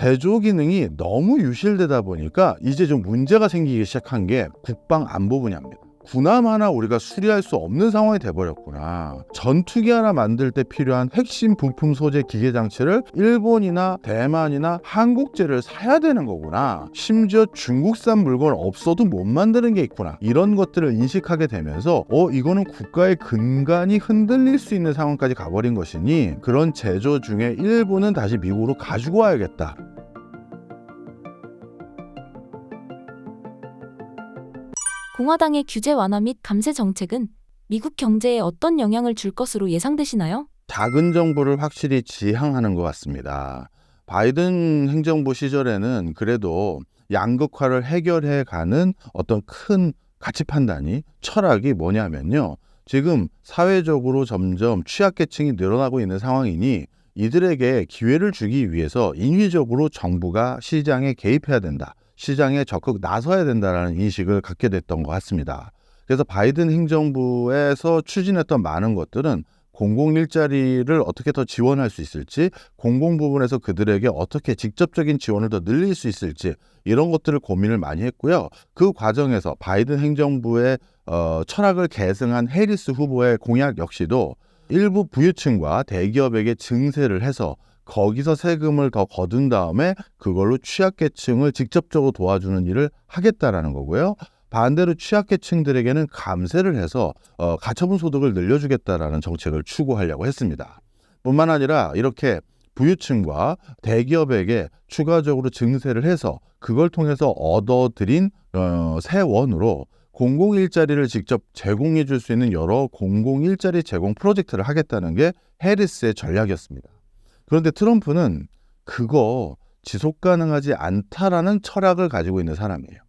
제조 기능이 너무 유실되다 보니까 이제 좀 문제가 생기기 시작한 게 국방 안보 분야입니다. 군함 하나 우리가 수리할 수 없는 상황이 돼버렸구나. 전투기 하나 만들 때 필요한 핵심 부품 소재 기계 장치를 일본이나 대만이나 한국제를 사야 되는 거구나. 심지어 중국산 물건 없어도 못 만드는 게 있구나. 이런 것들을 인식하게 되면서 이거는 국가의 근간이 흔들릴 수 있는 상황까지 가버린 것이니 그런 제조 중에 일부는 다시 미국으로 가지고 와야겠다. 공화당의 규제 완화 및 감세 정책은 미국 경제에 어떤 영향을 줄 것으로 예상되시나요? 작은 정부를 확실히 지향하는 것 같습니다. 바이든 행정부 시절에는 그래도 양극화를 해결해가는 어떤 큰 가치 판단이 철학이 뭐냐면요. 지금 사회적으로 점점 취약계층이 늘어나고 있는 상황이니 이들에게 기회를 주기 위해서 인위적으로 정부가 시장에 개입해야 된다. 시장에 적극 나서야 된다는 인식을 갖게 됐던 것 같습니다. 그래서 바이든 행정부에서 추진했던 많은 것들은 공공일자리를 어떻게 더 지원할 수 있을지, 공공 부분에서 그들에게 어떻게 직접적인 지원을 더 늘릴 수 있을지 이런 것들을 고민을 많이 했고요. 그 과정에서 바이든 행정부의 철학을 계승한 해리스 후보의 공약 역시도 일부 부유층과 대기업에게 증세를 해서 거기서 세금을 더 거둔 다음에 그걸로 취약계층을 직접적으로 도와주는 일을 하겠다라는 거고요. 반대로 취약계층들에게는 감세를 해서 가처분 소득을 늘려주겠다라는 정책을 추구하려고 했습니다. 뿐만 아니라 이렇게 부유층과 대기업에게 추가적으로 증세를 해서 그걸 통해서 얻어들인 세원으로 공공일자리를 직접 제공해 줄 수 있는 여러 공공일자리 제공 프로젝트를 하겠다는 게 해리스의 전략이었습니다. 그런데 트럼프는 그거 지속 가능하지 않다라는 철학을 가지고 있는 사람이에요.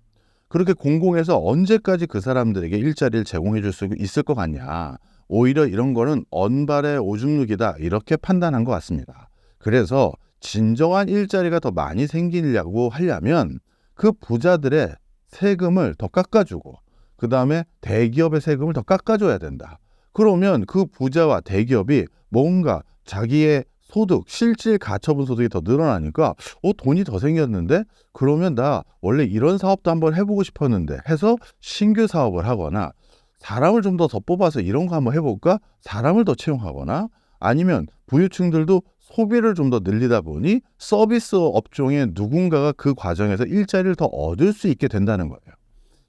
그렇게 공공에서 언제까지 그 사람들에게 일자리를 제공해 줄 수 있을 것 같냐. 오히려 이런 거는 언발의 오줌 누기다 이렇게 판단한 것 같습니다. 그래서 진정한 일자리가 더 많이 생기려고 하려면 그 부자들의 세금을 더 깎아주고 그 다음에 대기업의 세금을 더 깎아줘야 된다. 그러면 그 부자와 대기업이 뭔가 자기의 소득, 실질 가처분 소득이 더 늘어나니까 돈이 더 생겼는데 그러면 나 원래 이런 사업도 한번 해보고 싶었는데 해서 신규 사업을 하거나 사람을 좀 더 뽑아서 이런 거 한번 해볼까? 사람을 더 채용하거나 아니면 부유층들도 소비를 좀 더 늘리다 보니 서비스 업종의 누군가가 그 과정에서 일자리를 더 얻을 수 있게 된다는 거예요.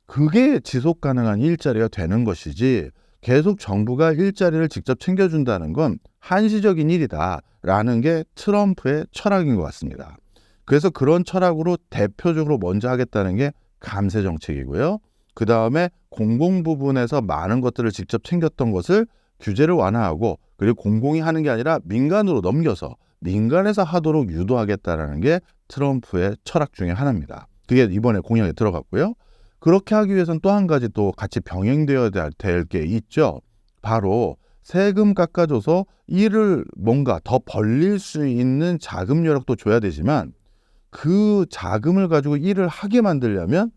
그게 지속 가능한 일자리가 되는 것이지 계속 정부가 일자리를 직접 챙겨준다는 건 한시적인 일이다라는 게 트럼프의 철학인 것 같습니다. 그래서 그런 철학으로 대표적으로 먼저 하겠다는 게 감세 정책이고요. 그 다음에 공공 부분에서 많은 것들을 직접 챙겼던 것을 규제를 완화하고 그리고 공공이 하는 게 아니라 민간으로 넘겨서 민간에서 하도록 유도하겠다는 게 트럼프의 철학 중에 하나입니다. 그게 이번에 공약에 들어갔고요. 그렇게 하기 위해서는 또 한 가지 또 같이 병행되어야 될 게 있죠. 바로 세금 깎아줘서 일을 뭔가 더 벌릴 수 있는 자금 여력도 줘야 되지만 그 자금을 가지고 일을 하게 만들려면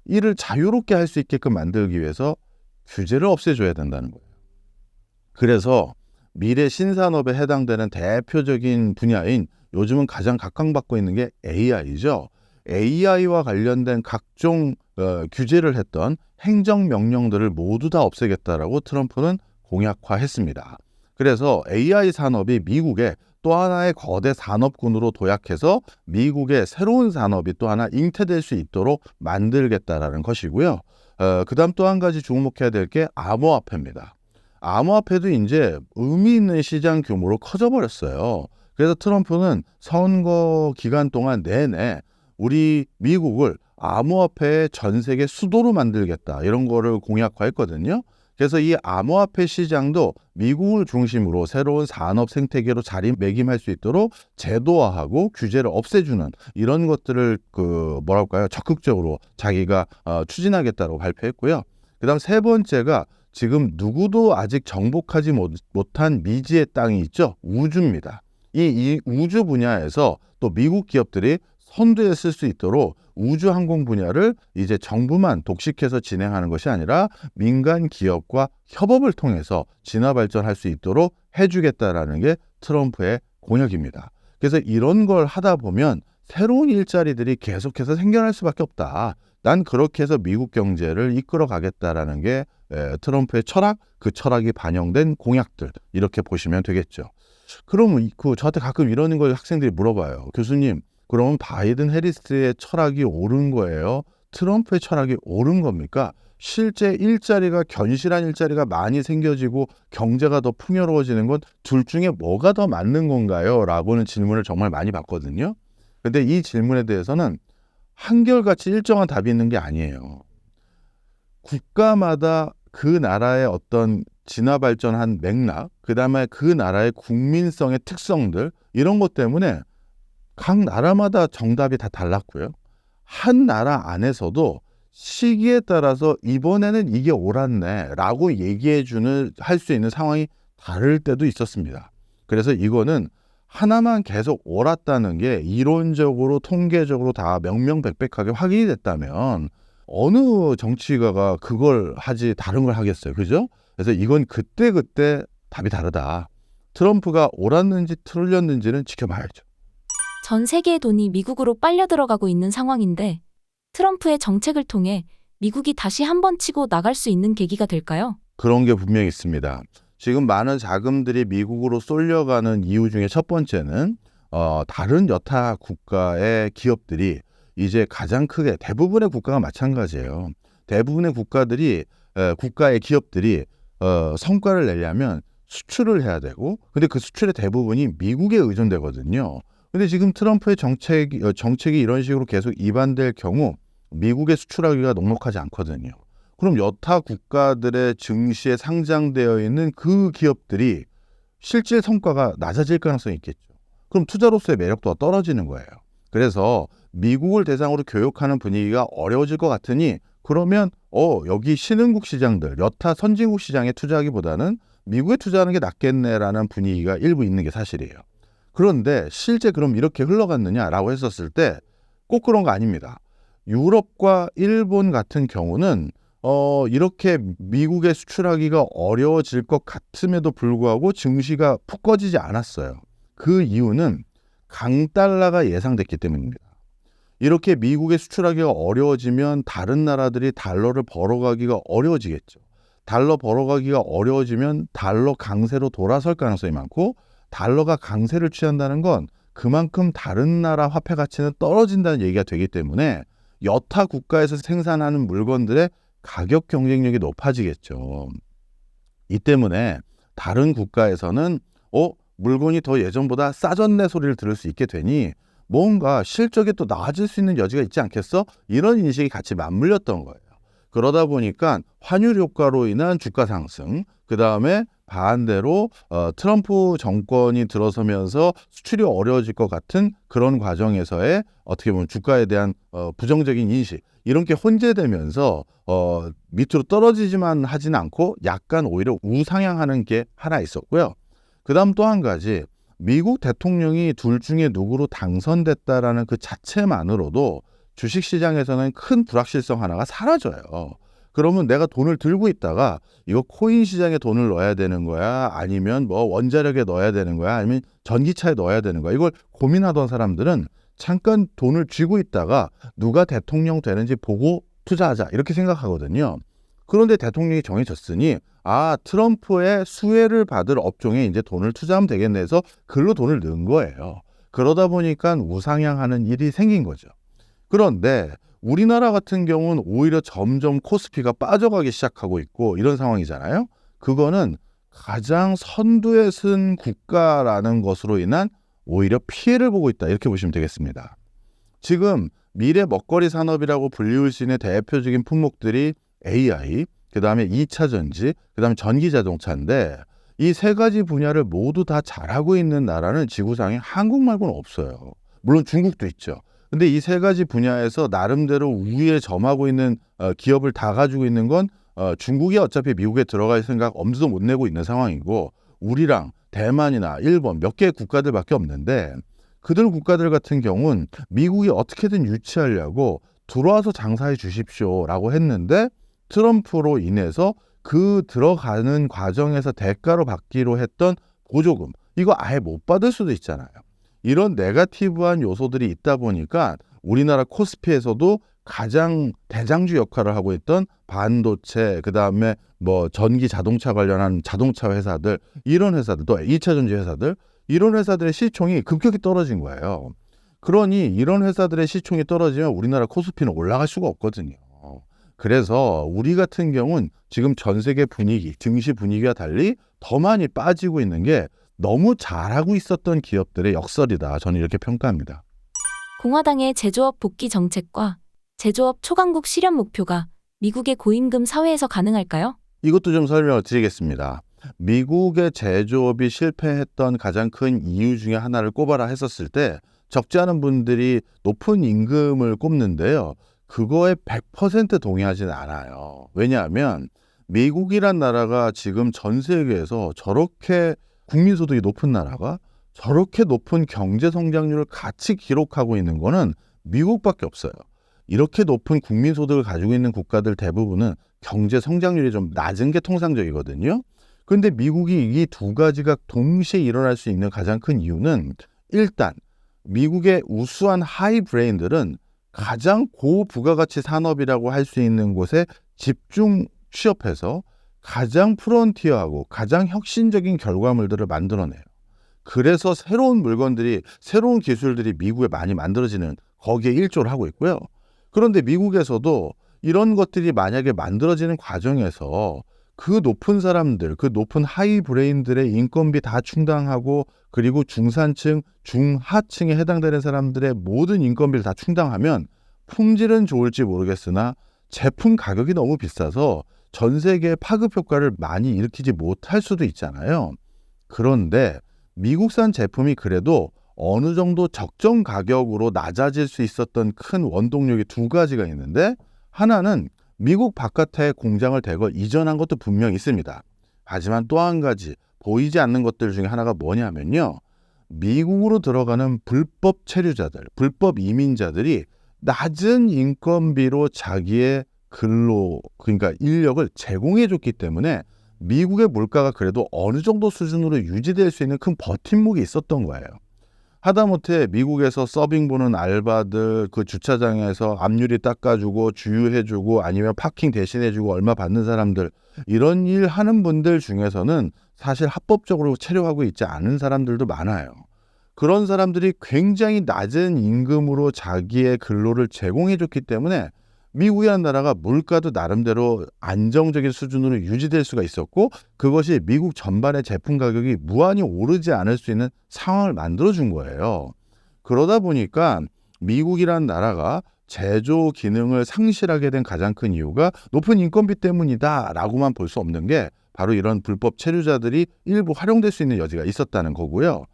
일을 자유롭게 할 수 있게끔 만들기 위해서 규제를 없애줘야 된다는 거예요. 그래서 미래 신산업에 해당되는 대표적인 분야인 요즘은 가장 각광받고 있는 게 AI죠. AI와 관련된 각종 규제를 했던 행정명령들을 모두 다 없애겠다라고 트럼프는 공약화했습니다. 그래서 AI 산업이 미국의 또 하나의 거대 산업군으로 도약해서 미국의 새로운 산업이 또 하나 잉태될 수 있도록 만들겠다라는 것이고요. 그 다음 또 한 가지 주목해야 될 게 암호화폐입니다. 암호화폐도 이제 의미 있는 시장 규모로 커져버렸어요. 그래서 트럼프는 선거 기간 동안 내내 우리 미국을 암호화폐의 전 세계 수도로 만들겠다 이런 거를 공약화했거든요. 그래서 이 암호화폐 시장도 미국을 중심으로 새로운 산업 생태계로 자리매김할 수 있도록 제도화하고 규제를 없애주는 이런 것들을 적극적으로 자기가 추진하겠다고 발표했고요. 그다음 세 번째가 지금 누구도 아직 정복하지 못한 미지의 땅이 있죠. 우주입니다. 이 우주 분야에서 또 미국 기업들이 선두에 쓸 수 있도록 우주항공 분야를 이제 정부만 독식해서 진행하는 것이 아니라 민간 기업과 협업을 통해서 진화 발전할 수 있도록 해주겠다라는 게 트럼프의 공약입니다. 그래서 이런 걸 하다 보면 새로운 일자리들이 계속해서 생겨날 수밖에 없다. 난 그렇게 해서 미국 경제를 이끌어 가겠다라는 게 트럼프의 철학, 그 철학이 반영된 공약들 이렇게 보시면 되겠죠. 그럼 저한테 가끔 이러는 걸 학생들이 물어봐요. 교수님, 그럼 바이든 해리스의 철학이 옳은 거예요? 트럼프의 철학이 옳은 겁니까? 실제 일자리가 견실한 일자리가 많이 생겨지고 경제가 더 풍요로워지는 건 둘 중에 뭐가 더 맞는 건가요? 라고는 질문을 정말 많이 받거든요. 근데 이 질문에 대해서는 한결같이 일정한 답이 있는 게 아니에요. 국가마다 그 나라의 어떤 진화 발전한 맥락, 그다음에 그 나라의 국민성의 특성들 이런 것 때문에 각 나라마다 정답이 다 달랐고요. 한 나라 안에서도 시기에 따라서 이번에는 이게 옳았네라고 할 수 있는 상황이 다를 때도 있었습니다. 그래서 이거는 하나만 계속 옳았다는 게 이론적으로 통계적으로 다 명명백백하게 확인이 됐다면 어느 정치가가 그걸 하지 다른 걸 하겠어요. 그죠? 그래서 이건 그때그때 답이 다르다. 트럼프가 옳았는지 틀렸는지는 지켜봐야죠. 전 세계의 돈이 미국으로 빨려 들어가고 있는 상황인데 트럼프의 정책을 통해 미국이 다시 한번 치고 나갈 수 있는 계기가 될까요? 그런 게 분명히 있습니다. 지금 많은 자금들이 미국으로 쏠려가는 이유 중에 첫 번째는 다른 여타 국가의 기업들이 이제 가장 크게 대부분의 국가가 마찬가지예요. 대부분의 국가의 기업들이 성과를 내려면 수출을 해야 되고 근데 그 수출의 대부분이 미국에 의존되거든요. 근데 지금 트럼프의 정책이 이런 식으로 계속 이반될 경우 미국에 수출하기가 녹록하지 않거든요. 그럼 여타 국가들의 증시에 상장되어 있는 그 기업들이 실질 성과가 낮아질 가능성이 있겠죠. 그럼 투자로서의 매력도가 떨어지는 거예요. 그래서 미국을 대상으로 교육하는 분위기가 어려워질 것 같으니 그러면 여기 신흥국 시장들, 여타 선진국 시장에 투자하기보다는 미국에 투자하는 게 낫겠네라는 분위기가 일부 있는 게 사실이에요. 그런데 실제 그럼 이렇게 흘러갔느냐라고 했었을 때 꼭 그런 거 아닙니다. 유럽과 일본 같은 경우는 이렇게 미국에 수출하기가 어려워질 것 같음에도 불구하고 증시가 푹 꺼지지 않았어요. 그 이유는 강달러가 예상됐기 때문입니다. 이렇게 미국에 수출하기가 어려워지면 다른 나라들이 달러를 벌어가기가 어려워지겠죠. 달러 벌어가기가 어려워지면 달러 강세로 돌아설 가능성이 많고 달러가 강세를 취한다는 건 그만큼 다른 나라 화폐 가치는 떨어진다는 얘기가 되기 때문에 여타 국가에서 생산하는 물건들의 가격 경쟁력이 높아지겠죠. 이 때문에 다른 국가에서는 물건이 더 예전보다 싸졌네 소리를 들을 수 있게 되니 뭔가 실적이 또 나아질 수 있는 여지가 있지 않겠어? 이런 인식이 같이 맞물렸던 거예요. 그러다 보니까 환율 효과로 인한 주가 상승, 그 다음에 반대로 트럼프 정권이 들어서면서 수출이 어려워질 것 같은 그런 과정에서의 어떻게 보면 주가에 대한 부정적인 인식 이런 게 혼재되면서 밑으로 떨어지지만 하진 않고 약간 오히려 우상향하는 게 하나 있었고요. 그 다음 또 한 가지 미국 대통령이 둘 중에 누구로 당선됐다라는 그 자체만으로도 주식시장에서는 큰 불확실성 하나가 사라져요. 그러면 내가 돈을 들고 있다가 이거 코인 시장에 돈을 넣어야 되는 거야? 아니면 뭐 원자력에 넣어야 되는 거야? 아니면 전기차에 넣어야 되는 거야? 이걸 고민하던 사람들은 잠깐 돈을 쥐고 있다가 누가 대통령 되는지 보고 투자하자 이렇게 생각하거든요. 그런데 대통령이 정해졌으니 트럼프의 수혜를 받을 업종에 이제 돈을 투자하면 되겠네 해서 글로 돈을 넣은 거예요. 그러다 보니까 우상향하는 일이 생긴 거죠. 그런데 우리나라 같은 경우는 오히려 점점 코스피가 빠져가기 시작하고 있고 이런 상황이잖아요. 그거는 가장 선두에 쓴 국가라는 것으로 인한 오히려 피해를 보고 있다 이렇게 보시면 되겠습니다. 지금 미래 먹거리 산업이라고 불리울 수 있는 대표적인 품목들이 AI, 그 다음에 2차 전지, 그 다음에 전기 자동차인데 이 세 가지 분야를 모두 다 잘하고 있는 나라는 지구상에 한국 말고는 없어요. 물론 중국도 있죠. 근데 이 세 가지 분야에서 나름대로 우위에 점하고 있는 기업을 다 가지고 있는 건 중국이 어차피 미국에 들어갈 생각 엄두도 못 내고 있는 상황이고 우리랑 대만이나 일본 몇 개의 국가들밖에 없는데 그들 국가들 같은 경우는 미국이 어떻게든 유치하려고 들어와서 장사해 주십시오라고 했는데 트럼프로 인해서 그 들어가는 과정에서 대가로 받기로 했던 보조금 이거 아예 못 받을 수도 있잖아요. 이런 네거티브한 요소들이 있다 보니까 우리나라 코스피에서도 가장 대장주 역할을 하고 있던 반도체, 그다음에 뭐 전기 자동차 관련한 자동차 회사들, 이런 회사들, 또 2차 전지 회사들, 이런 회사들의 시총이 급격히 떨어진 거예요. 그러니 이런 회사들의 시총이 떨어지면 우리나라 코스피는 올라갈 수가 없거든요. 그래서 우리 같은 경우는 지금 전 세계 분위기, 증시 분위기와 달리 더 많이 빠지고 있는 게 너무 잘하고 있었던 기업들의 역설이다. 저는 이렇게 평가합니다. 공화당의 제조업 복귀 정책과 제조업 초강국 실현 목표가 미국의 고임금 사회에서 가능할까요? 이것도 좀 설명을 드리겠습니다. 미국의 제조업이 실패했던 가장 큰 이유 중에 하나를 꼽아라 했었을 때 적지 않은 분들이 높은 임금을 꼽는데요. 그거에 100% 동의하지는 않아요. 왜냐하면 미국이란 나라가 지금 전 세계에서 저렇게 국민소득이 높은 나라가 저렇게 높은 경제 성장률을 같이 기록하고 있는 거는 미국밖에 없어요. 이렇게 높은 국민소득을 가지고 있는 국가들 대부분은 경제 성장률이 좀 낮은 게 통상적이거든요. 그런데 미국이 이 두 가지가 동시에 일어날 수 있는 가장 큰 이유는 일단 미국의 우수한 하이 브레인들은 가장 고부가가치 산업이라고 할 수 있는 곳에 집중 취업해서 가장 프론티어하고 가장 혁신적인 결과물들을 만들어내요. 그래서 새로운 물건들이, 새로운 기술들이 미국에 많이 만들어지는 거기에 일조를 하고 있고요. 그런데 미국에서도 이런 것들이 만약에 만들어지는 과정에서 그 높은 사람들, 그 높은 하이 브레인들의 인건비 다 충당하고 그리고 중산층, 중하층에 해당되는 사람들의 모든 인건비를 다 충당하면 품질은 좋을지 모르겠으나 제품 가격이 너무 비싸서 전 세계에 파급 효과를 많이 일으키지 못할 수도 있잖아요. 그런데 미국산 제품이 그래도 어느 정도 적정 가격으로 낮아질 수 있었던 큰 원동력이 두 가지가 있는데, 하나는 미국 바깥에 공장을 대거 이전한 것도 분명히 있습니다. 하지만 또 한 가지 보이지 않는 것들 중에 하나가 뭐냐면요. 미국으로 들어가는 불법 체류자들, 불법 이민자들이 낮은 인건비로 자기의 그러니까 인력을 제공해 줬기 때문에 미국의 물가가 그래도 어느 정도 수준으로 유지될 수 있는 큰 버팀목이 있었던 거예요. 하다못해 미국에서 서빙 보는 알바들, 그 주차장에서 앞유리 닦아주고 주유해주고 아니면 파킹 대신해주고 얼마 받는 사람들, 이런 일 하는 분들 중에서는 사실 합법적으로 체류하고 있지 않은 사람들도 많아요. 그런 사람들이 굉장히 낮은 임금으로 자기의 근로를 제공해줬기 때문에 미국이라는 나라가 물가도 나름대로 안정적인 수준으로 유지될 수가 있었고, 그것이 미국 전반의 제품 가격이 무한히 오르지 않을 수 있는 상황을 만들어준 거예요. 그러다 보니까 미국이라는 나라가 제조 기능을 상실하게 된 가장 큰 이유가 높은 인건비 때문이다라고만 볼 수 없는 게 바로 이런 불법 체류자들이 일부 활용될 수 있는 여지가 있었다는 거고요.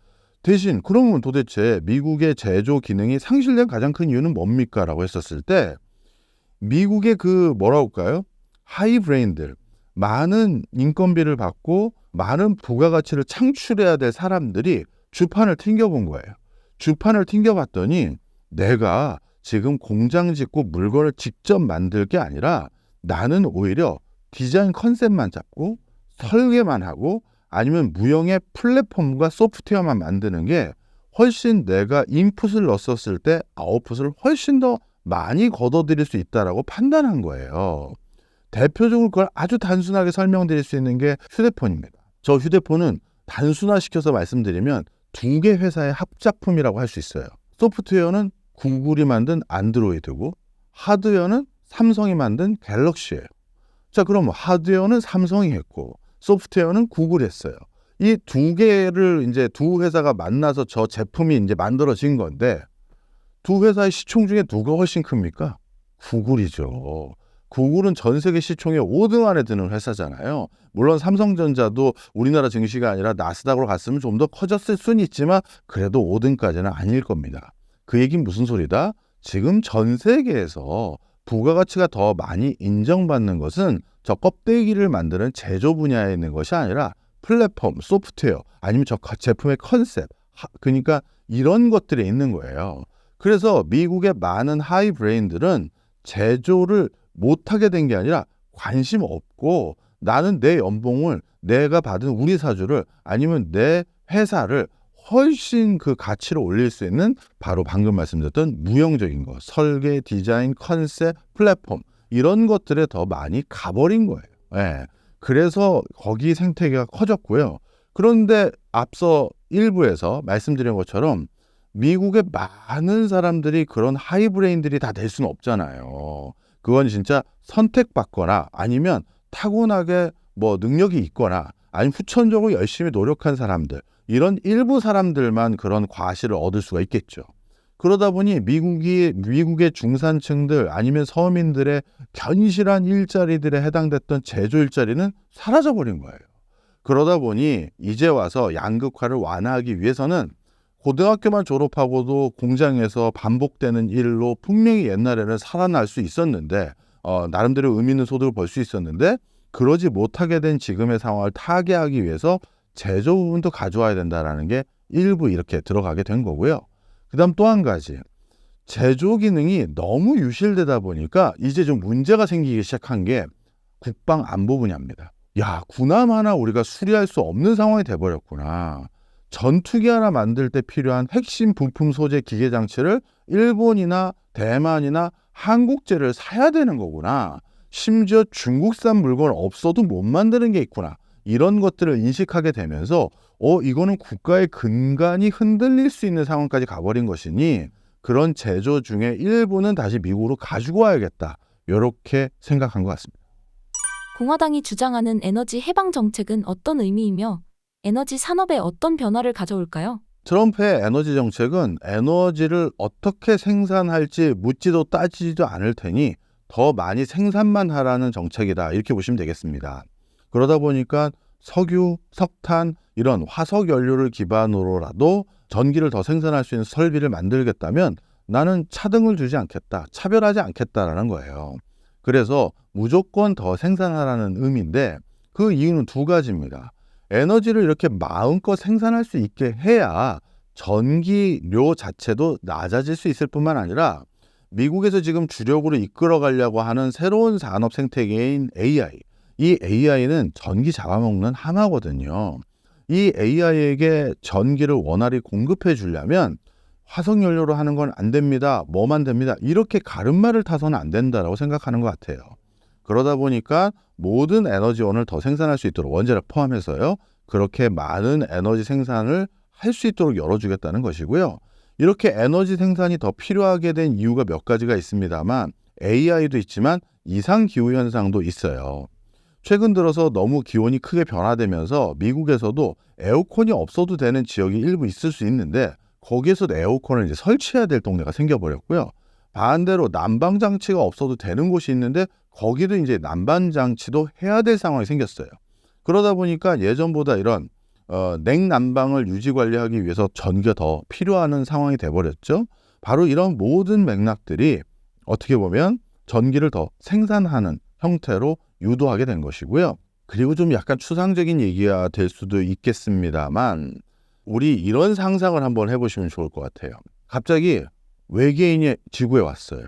대신 그러면 도대체 미국의 제조 기능이 상실된 가장 큰 이유는 뭡니까? 라고 했었을 때 미국의 뭐라고 할까요? 하이 브레인들, 많은 인건비를 받고 많은 부가가치를 창출해야 될 사람들이 주판을 튕겨본 거예요. 주판을 튕겨봤더니 내가 지금 공장 짓고 물건을 직접 만들 게 아니라 나는 오히려 디자인 컨셉만 잡고 설계만 하고 아니면 무형의 플랫폼과 소프트웨어만 만드는 게 훨씬 내가 인풋을 넣었을 때 아웃풋을 훨씬 더 많이 걷어들일 수 있다라고 판단한 거예요. 대표적으로 그걸 아주 단순하게 설명드릴 수 있는 게 휴대폰입니다. 저 휴대폰은 단순화시켜서 말씀드리면 두 개 회사의 합작품이라고 할 수 있어요. 소프트웨어는 구글이 만든 안드로이드고 하드웨어는 삼성이 만든 갤럭시예요. 자, 그럼 하드웨어는 삼성이 했고 소프트웨어는 구글이 했어요. 이 두 개를 이제 두 회사가 만나서 저 제품이 이제 만들어진 건데, 두 회사의 시총 중에 누가 훨씬 큽니까? 구글이죠. 구글은 전 세계 시총의 5등 안에 드는 회사잖아요. 물론 삼성전자도 우리나라 증시가 아니라 나스닥으로 갔으면 좀 더 커졌을 수는 있지만 그래도 5등까지는 아닐 겁니다. 그 얘기는 무슨 소리다? 지금 전 세계에서 부가가치가 더 많이 인정받는 것은 저 껍데기를 만드는 제조 분야에 있는 것이 아니라 플랫폼, 소프트웨어, 아니면 저 제품의 컨셉, 그러니까 이런 것들에 있는 거예요. 그래서 미국의 많은 하이 브레인들은 제조를 못하게 된 게 아니라 관심 없고 나는 내 연봉을 내가 받은 우리 사주를 아니면 내 회사를 훨씬 그 가치를 올릴 수 있는 바로 방금 말씀드렸던 무형적인 것, 설계, 디자인, 컨셉, 플랫폼 이런 것들에 더 많이 가버린 거예요. 예. 그래서 거기 생태계가 커졌고요. 그런데 앞서 일부에서 말씀드린 것처럼 미국의 많은 사람들이 그런 하이브레인들이 다 될 수는 없잖아요. 그건 진짜 선택받거나 아니면 타고나게 뭐 능력이 있거나 아니면 후천적으로 열심히 노력한 사람들, 이런 일부 사람들만 그런 과실을 얻을 수가 있겠죠. 그러다 보니 미국의 중산층들 아니면 서민들의 견실한 일자리들에 해당됐던 제조 일자리는 사라져버린 거예요. 그러다 보니 이제 와서 양극화를 완화하기 위해서는 고등학교만 졸업하고도 공장에서 반복되는 일로 분명히 옛날에는 살아날 수 있었는데 나름대로 의미 있는 소득을 벌 수 있었는데 그러지 못하게 된 지금의 상황을 타개하기 위해서 제조 부분도 가져와야 된다는 게 일부 이렇게 들어가게 된 거고요. 그 다음 또 한 가지, 제조 기능이 너무 유실되다 보니까 이제 좀 문제가 생기기 시작한 게 국방 안보 분야입니다. 야, 군함 하나 우리가 수리할 수 없는 상황이 돼버렸구나. 전투기 하나 만들 때 필요한 핵심 부품 소재 기계 장치를 일본이나 대만이나 한국제를 사야 되는 거구나. 심지어 중국산 물건 없어도 못 만드는 게 있구나. 이런 것들을 인식하게 되면서 이거는 국가의 근간이 흔들릴 수 있는 상황까지 가버린 것이니 그런 제조 중에 일부는 다시 미국으로 가지고 와야겠다. 이렇게 생각한 것 같습니다. 공화당이 주장하는 에너지 해방 정책은 어떤 의미이며 에너지 산업에 어떤 변화를 가져올까요? 트럼프의 에너지 정책은 에너지를 어떻게 생산할지 묻지도 따지지도 않을 테니 더 많이 생산만 하라는 정책이다. 이렇게 보시면 되겠습니다. 그러다 보니까 석유, 석탄 이런 화석 연료를 기반으로라도 전기를 더 생산할 수 있는 설비를 만들겠다면 나는 차등을 주지 않겠다. 차별하지 않겠다라는 거예요. 그래서 무조건 더 생산하라는 의미인데 그 이유는 두 가지입니다. 에너지를 이렇게 마음껏 생산할 수 있게 해야 전기료 자체도 낮아질 수 있을 뿐만 아니라 미국에서 지금 주력으로 이끌어 가려고 하는 새로운 산업 생태계인 AI, 이 AI는 전기 잡아먹는 하마거든요. 이 AI에게 전기를 원활히 공급해 주려면 화석연료로 하는 건 안 됩니다. 뭐만 됩니다. 이렇게 가름말을 타서는 안 된다라고 생각하는 것 같아요. 그러다 보니까 모든 에너지원을 더 생산할 수 있도록 원자력 포함해서요. 그렇게 많은 에너지 생산을 할 수 있도록 열어주겠다는 것이고요. 이렇게 에너지 생산이 더 필요하게 된 이유가 몇 가지가 있습니다만 AI도 있지만 이상기후현상도 있어요. 최근 들어서 너무 기온이 크게 변화되면서 미국에서도 에어컨이 없어도 되는 지역이 일부 있을 수 있는데 거기에서도 에어컨을 이제 설치해야 될 동네가 생겨버렸고요. 반대로 난방장치가 없어도 되는 곳이 있는데 거기도 이제 난방장치도 해야 될 상황이 생겼어요. 그러다 보니까 예전보다 이런 냉난방을 유지 관리하기 위해서 전기가 더 필요한 상황이 돼버렸죠. 바로 이런 모든 맥락들이 어떻게 보면 전기를 더 생산하는 형태로 유도하게 된 것이고요. 그리고 좀 약간 추상적인 얘기가 될 수도 있겠습니다만 우리 이런 상상을 한번 해보시면 좋을 것 같아요. 갑자기 외계인이 지구에 왔어요.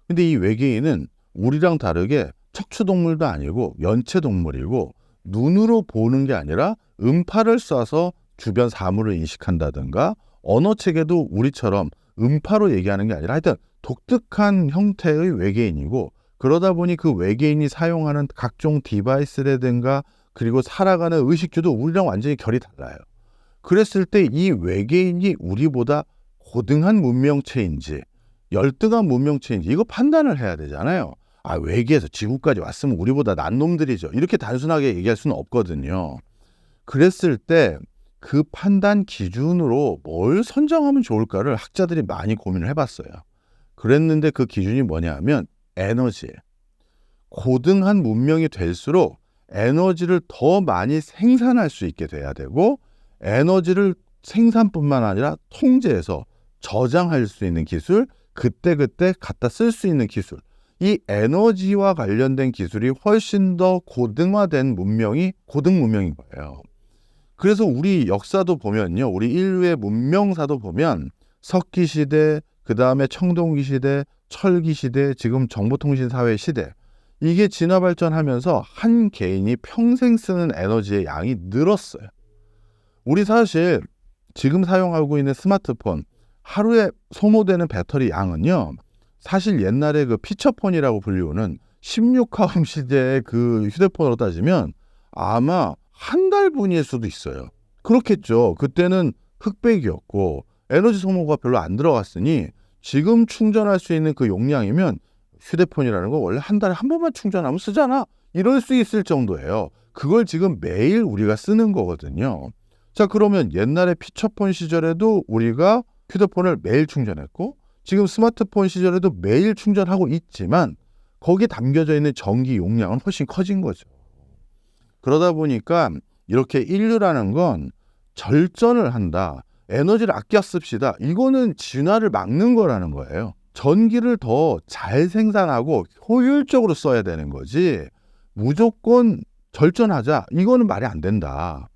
근데 이 외계인은 우리랑 다르게 척추동물도 아니고 연체동물이고 눈으로 보는 게 아니라 음파를 쏴서 주변 사물을 인식한다든가 언어체계도 우리처럼 음파로 얘기하는 게 아니라 하여튼 독특한 형태의 외계인이고 그러다 보니 그 외계인이 사용하는 각종 디바이스라든가 그리고 살아가는 의식주도 우리랑 완전히 결이 달라요. 그랬을 때 이 외계인이 우리보다 고등한 문명체인지 열등한 문명체인지 이거 판단을 해야 되잖아요. 외계에서 지구까지 왔으면 우리보다 난 놈들이죠. 이렇게 단순하게 얘기할 수는 없거든요. 그랬을 때 그 판단 기준으로 뭘 선정하면 좋을까를 학자들이 많이 고민을 해봤어요. 그랬는데 그 기준이 뭐냐 하면 에너지예요. 고등한 문명이 될수록 에너지를 더 많이 생산할 수 있게 돼야 되고 에너지를 생산뿐만 아니라 통제해서 저장할 수 있는 기술, 그때그때 갖다 쓸 수 있는 기술, 이 에너지와 관련된 기술이 훨씬 더 고등화된 문명이 고등 문명인 거예요. 그래서 우리 역사도 보면요. 우리 인류의 문명사도 보면 석기 시대, 그 다음에 청동기 시대, 철기 시대, 지금 정보통신 사회 시대 이게 진화 발전하면서 한 개인이 평생 쓰는 에너지의 양이 늘었어요. 우리 사실 지금 사용하고 있는 스마트폰 하루에 소모되는 배터리 양은요. 사실 옛날에 그 피처폰이라고 불리우는 16화음 시대의 그 휴대폰으로 따지면 아마 한 달 분일 수도 있어요. 그렇겠죠. 그때는 흑백이었고 에너지 소모가 별로 안 들어갔으니 지금 충전할 수 있는 그 용량이면 휴대폰이라는 거 원래 한 달에 한 번만 충전하면 쓰잖아. 이럴 수 있을 정도예요. 그걸 지금 매일 우리가 쓰는 거거든요. 자, 그러면 옛날에 피처폰 시절에도 우리가 휴대폰을 매일 충전했고 지금 스마트폰 시절에도 매일 충전하고 있지만 거기에 담겨져 있는 전기 용량은 훨씬 커진 거죠. 그러다 보니까 이렇게 인류라는 건 절전을 한다. 에너지를 아껴 씁시다. 이거는 진화를 막는 거라는 거예요. 전기를 더 잘 생산하고 효율적으로 써야 되는 거지. 무조건 절전하자. 이거는 말이 안 된다.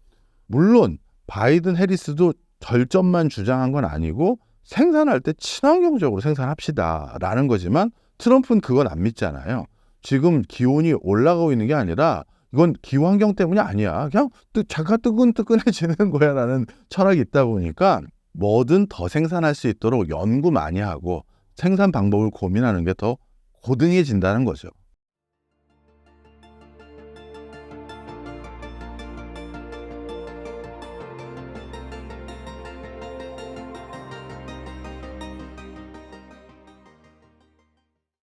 물론 바이든 해리스도 절전만 주장한 건 아니고 생산할 때 친환경적으로 생산합시다라는 거지만 트럼프는 그건 안 믿잖아요. 지금 기온이 올라가고 있는 게 아니라 이건 기후환경 때문이 아니야. 그냥 잠깐 뜨끈뜨끈해지는 거야라는 철학이 있다 보니까 뭐든 더 생산할 수 있도록 연구 많이 하고 생산 방법을 고민하는 게 더 고등해진다는 거죠.